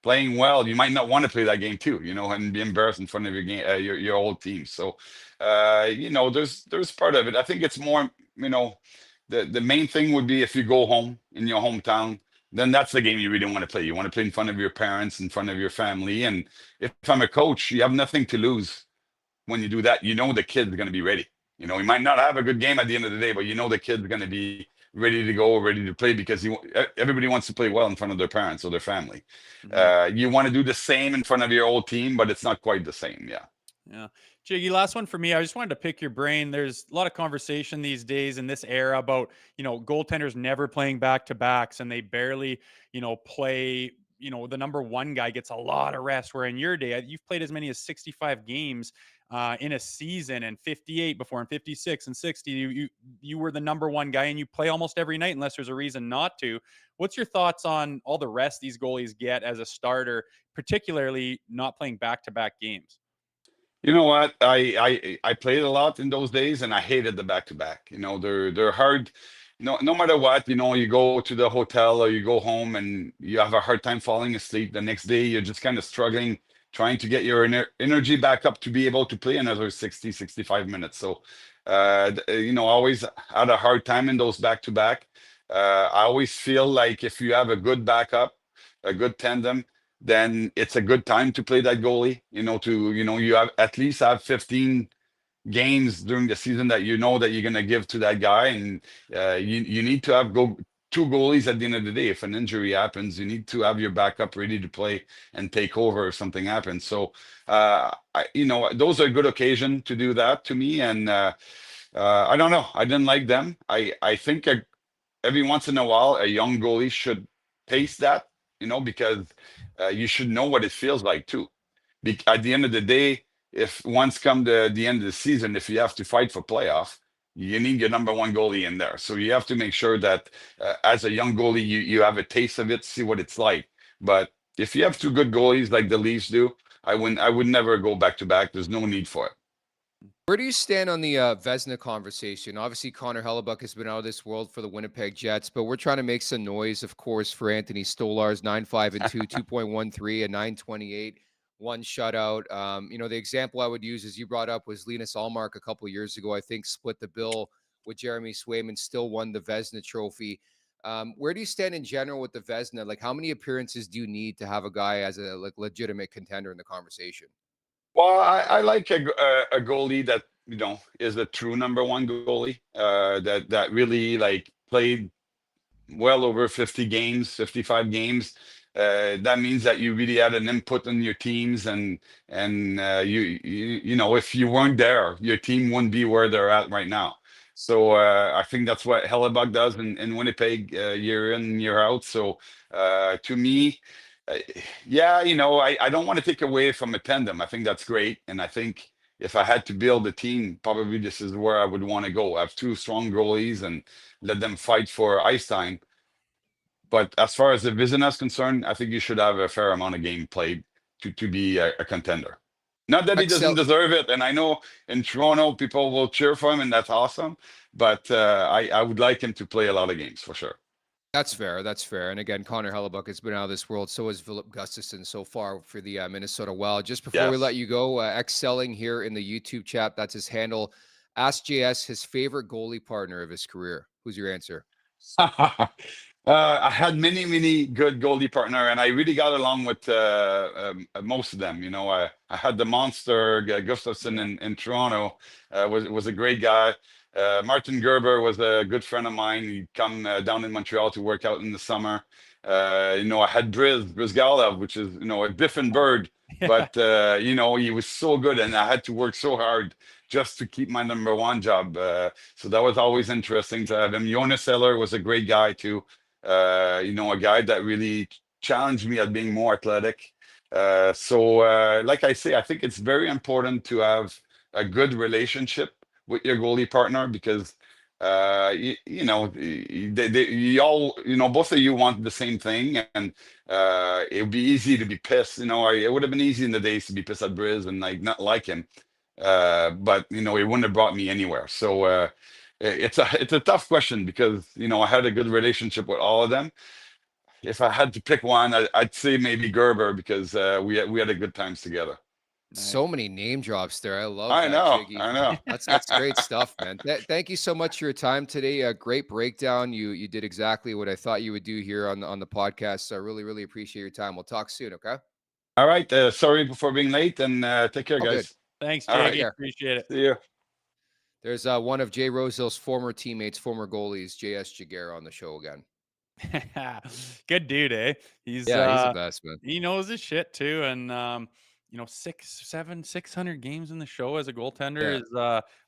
playing well, you might not want to play that game too. And be embarrassed in front of your game, your old team. So there's part of it. I think it's more, the main thing would be if you go home in your hometown, then that's the game you really want to play. You want to play in front of your parents, in front of your family. And if I'm a coach, you have nothing to lose when you do that. The kid's going to be ready. He might not have a good game at the end of the day, but the kid's going to be ready to go, ready to play, because everybody wants to play well in front of their parents or their family. You want to do the same in front of your old team, but it's not quite the same. Yeah. Yeah. Jiggy, last one for me. I just wanted to pick your brain. There's a lot of conversation these days in this era about, goaltenders never playing back to backs and they barely, play, the number one guy gets a lot of rest. Where in your day, you've played as many as 65 games in a season, and 58 before, and 56 and 60. You were the number one guy and you play almost every night unless there's a reason not to. What's your thoughts on all the rest these goalies get as a starter, particularly not playing back to back games? You know what? I played a lot in those days, and I hated the back to back. They're hard. No matter what, you go to the hotel or you go home and you have a hard time falling asleep. The next day, you're just kind of struggling, trying to get your energy back up to be able to play another 60, 65 minutes. So, I always had a hard time in those back to back. I always feel like if you have a good backup, a good tandem, then it's a good time to play that goalie. You have at least have 15 games during the season that that you're gonna give to that guy, and you need to have two goalies at the end of the day. If an injury happens, you need to have your backup ready to play and take over if something happens. So, those are a good occasion to do that to me, and I don't know. I didn't like them. I think every once in a while a young goalie should taste that, because you should know what it feels like too. At the end of the day, if once come to the end of the season, if you have to fight for playoff, you need your number one goalie in there. So you have to make sure that as a young goalie, you have a taste of it, see what it's like. But if you have two good goalies like the Leafs do, I would never go back to back. There's no need for it. Where do you stand on the Vezina conversation? Obviously, Connor Hellebuck has been out of this world for the Winnipeg Jets, but we're trying to make some noise, of course, for Anthony Stolarz, 9.5-2, 2.13, a 9.28, one shutout. The example I would use, as you brought up, was Linus Ullmark a couple of years ago. I think split the bill with Jeremy Swayman, still won the Vezina Trophy. Where do you stand in general with the Vezina? Like, how many appearances do you need to have a guy as a legitimate contender in the conversation? Well, I like a goalie that is a true number one goalie, that really played well over 50 games, 55 games. That means that you really had an input in your teams, and if you weren't there, your team wouldn't be where they're at right now. So I think that's what Hellebuck does in Winnipeg, year in, year out. So to me, I don't want to take away from a tandem. I think that's great, and I think if I had to build a team, probably this is where I would want to go. Have two strong goalies and let them fight for ice time. But as far as the Vezina is concerned, I think you should have a fair amount of game played to be a contender. Not that he doesn't deserve it, and I know in Toronto people will cheer for him, and that's awesome. But I would like him to play a lot of games for sure. That's fair. That's fair. And again, Connor Hellebuck has been out of this world. So has Philip Gustafson so far for the Minnesota Wild. Just before we let you go, excelling here in the YouTube chat, that's his handle. Ask JS his favorite goalie partner of his career. Who's your answer? I had many good goalie partner, and I really got along with most of them. I had the monster Gustafson in Toronto. Was a great guy. Martin Gerber was a good friend of mine. He'd come down in Montreal to work out in the summer. I had Brizgalov, which is a different bird, but he was so good, and I had to work so hard just to keep my number one job. So that was always interesting to have him. Jonas Eller was a great guy too. A guy that really challenged me at being more athletic. So like I say, I think it's very important to have a good relationship with your goalie partner, because you all both of you want the same thing, and it would be easy to be pissed. It would have been easy in the days to be pissed at Briz and not like him, but it wouldn't have brought me anywhere. So it's a tough question, because I had a good relationship with all of them. If I had to pick one, I'd say maybe Gerber, because we had a good times together. Nice. So many name drops there. I love that, Jiggy. I know. That's great stuff, man. Thank you so much for your time today. A great breakdown. You did exactly what I thought you would do here on the podcast. So I really appreciate your time. We'll talk soon, okay? All right. Sorry for being late, and take care, guys. Good. Thanks, Jiggy. Appreciate it. See you. There's one of Jay Rosehill's former teammates, former goalies, J.S. Giguere, on the show again. Good dude, eh? He's the best, man. he knows his shit too. And 600 games in the show as a goaltender is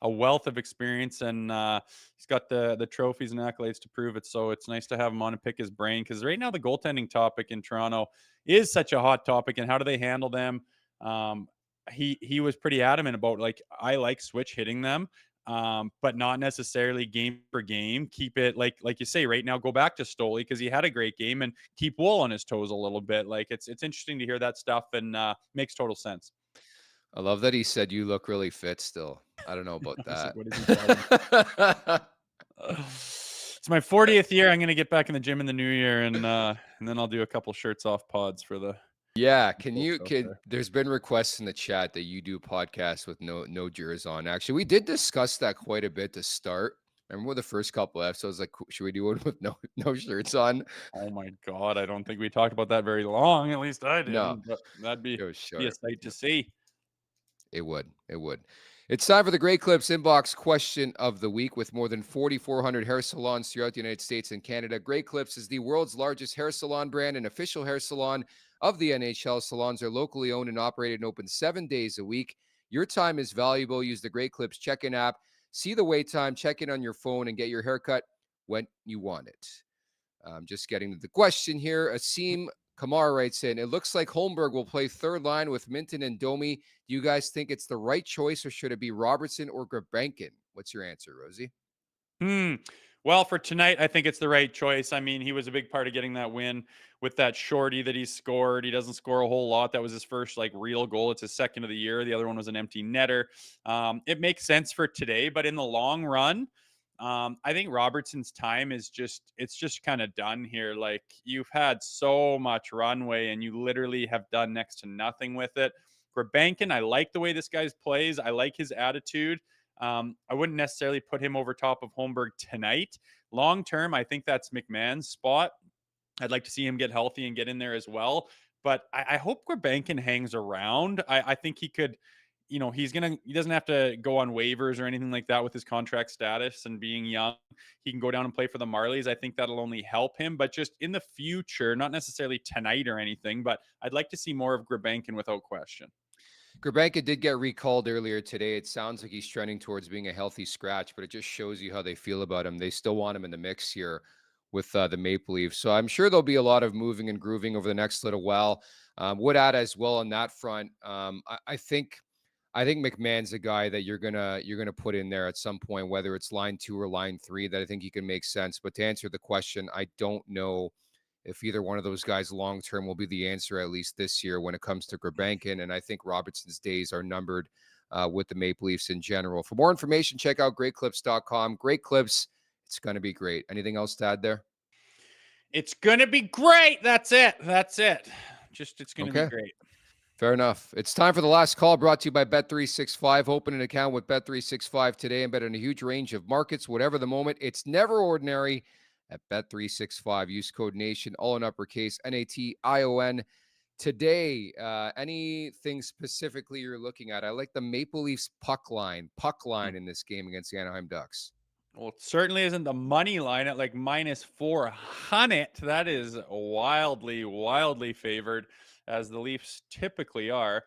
a wealth of experience, and he's got the trophies and accolades to prove it. So it's nice to have him on and pick his brain, because right now the goaltending topic in Toronto is such a hot topic, and how do they handle them? He was pretty adamant about, like, I like switch hitting them, but not necessarily game for game. Keep it like you say right now. Go back to Stoli, because he had a great game, and keep Wool on his toes a little bit. Like, it's interesting to hear that stuff, and makes total sense. I love that he said you look really fit still. I don't know about that. Like, what is he telling? It's my 40th year. I'm gonna get back in the gym in the new year, and then I'll do a couple shirts off pods for the. Yeah, there's been requests in the chat that you do podcasts with no jurors on. Actually, we did discuss that quite a bit to start. Remember the first couple of episodes, like, should we do one with no shirts on? Oh my God, I don't think we talked about that very long. At least I didn't. No, but that'd be a sight to see. It would. It's time for the Great Clips Inbox Question of the Week. With more than 4,400 hair salons throughout the United States and Canada, Great Clips is the world's largest hair salon brand and official hair salon of the NHL. Salons are locally owned and operated and open 7 days a week. Your time is valuable. Use the Great Clips check-in app. See the wait time, check in on your phone, and get your haircut when you want it. Just getting to the question here. Asim Kamar writes in, it looks like Holmberg will play third line with Minton and Domi. Do you guys think it's the right choice, or should it be Robertson or Grabenkin? What's your answer, Rosie? Well, for tonight, I think it's the right choice. I mean, he was a big part of getting that win with that shorty that he scored. He doesn't score a whole lot. That was his first real goal. It's his second of the year. The other one was an empty netter. It makes sense for today, but in the long run, I think Robertson's time is just kind of done here. Like, you've had so much runway and you literally have done next to nothing with it. Grabenkin, I like the way this guy plays. I like his attitude. I wouldn't necessarily put him over top of Holmberg tonight. Long term, I think that's McMahon's spot. I'd like to see him get healthy and get in there as well. But I hope Grabenkin hangs around. I think he could, he doesn't have to go on waivers or anything like that with his contract status and being young. He can go down and play for the Marlies. I think that'll only help him. But just in the future, not necessarily tonight or anything, but I'd like to see more of Grabenkin without question. Grabenkin did get recalled earlier today. It sounds like he's trending towards being a healthy scratch, but it just shows you how they feel about him. They still want him in the mix here with the Maple Leafs. So I'm sure there'll be a lot of moving and grooving over the next little while. Would add as well on that front. I think McMahon's a guy that you're gonna put in there at some point, whether it's line 2 or line 3, that I think he can make sense. But to answer the question, I don't know if either one of those guys long-term will be the answer, at least this year, when it comes to Grabenkin. And I think Robertson's days are numbered with the Maple Leafs in general. For more information, check out greatclips.com. Great Clips. It's going to be great. Anything else to add there? It's going to be great. That's it. It's going to be great. Fair enough. It's time for the last call, brought to you by Bet365. Open an account with Bet365 today and bet on a huge range of markets, whatever the moment. It's never ordinary at Bet365. Use code NATION, all in uppercase, NATION. Today, anything specifically you're looking at? I like the Maple Leafs puck line in this game against the Anaheim Ducks. Well, it certainly isn't the money line at like minus 400. That is wildly favored, as the Leafs typically are.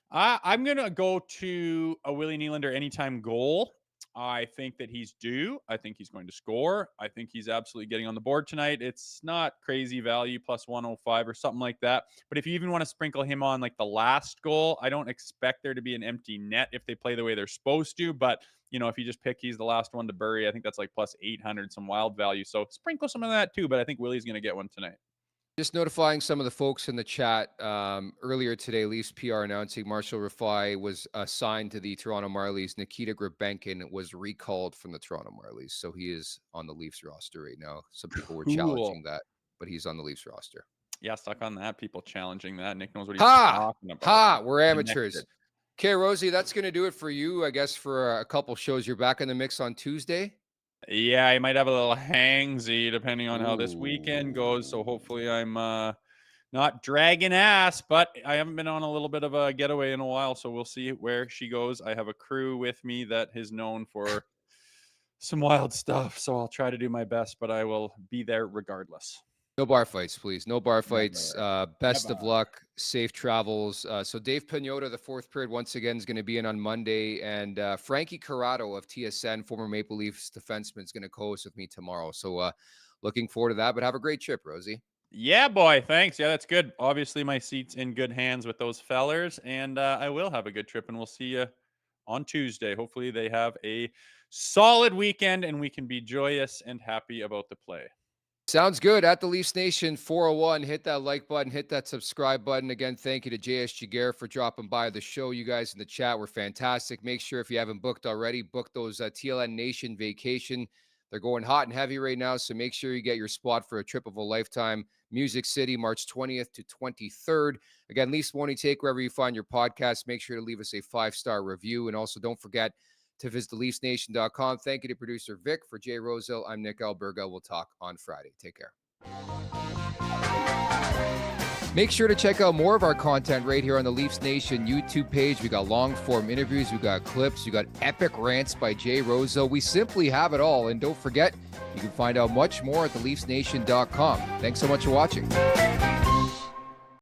I'm going to go to a Willie Nylander anytime goal. I think that he's due. I think he's going to score. I think he's absolutely getting on the board tonight. It's not crazy value, plus 105 or something like that. But if you even want to sprinkle him on like the last goal, I don't expect there to be an empty net if they play the way they're supposed to. But, if you just pick he's the last one to bury, I think that's like plus 800, some wild value. So sprinkle some of that too. But I think Willie's going to get one tonight. Just notifying some of the folks in the chat earlier today, Leafs PR announcing Marshall Rafai was assigned to the Toronto Marlies. Nikita Grabenkin was recalled from the Toronto Marlies. So he is on the Leafs roster right now. Some people were challenging that, but he's on the Leafs roster. Yeah, stuck on that. People challenging that. Nick knows what he's talking about. We're amateurs. Okay, Rosie, that's going to do it for you, I guess, for a couple shows. You're back in the mix on Tuesday. Yeah, I might have a little hangsy depending on how this weekend goes. So hopefully I'm not dragging ass, but I haven't been on a little bit of a getaway in a while, so we'll see where she goes. I have a crew with me that is known for some wild stuff, so I'll try to do my best, but I will be there regardless. No bar fights, please. No bar fights. Best of Never. luck. Safe travels. So Dave Pagnotta, the fourth period, once again, is going to be in on Monday. And Frankie Corrado of TSN, former Maple Leafs defenseman, is going to co-host with me tomorrow. So looking forward to that. But have a great trip, Rosie. Yeah, boy. Thanks. Yeah, that's good. Obviously, my seat's in good hands with those fellers, and I will have a good trip, and we'll see you on Tuesday. Hopefully, they have a solid weekend, and we can be joyous and happy about the play. Sounds good. At the Leafs Nation 401, hit that like button, hit that subscribe button. Again, thank you to JS Giguere for dropping by the show. You guys in the chat were fantastic. Make sure if you haven't booked already, book those TLN Nation vacation. They're going hot and heavy right now, so make sure you get your spot for a trip of a lifetime. Music City, March 20th to 23rd. Again, Leafs Morning Take, wherever you find your podcast, make sure to leave us a 5-star review. And also don't forget to visit LeafsNation.com. Thank you to producer Vic. For Jay Rosehill, I'm Nick Alberga. We'll talk on Friday. Take care. Make sure to check out more of our content right here on the Leafs Nation YouTube page. We got long-form interviews, we got clips, we got epic rants by Jay Rosehill. We simply have it all. And don't forget, you can find out much more at theleafsnation.com. Thanks so much for watching.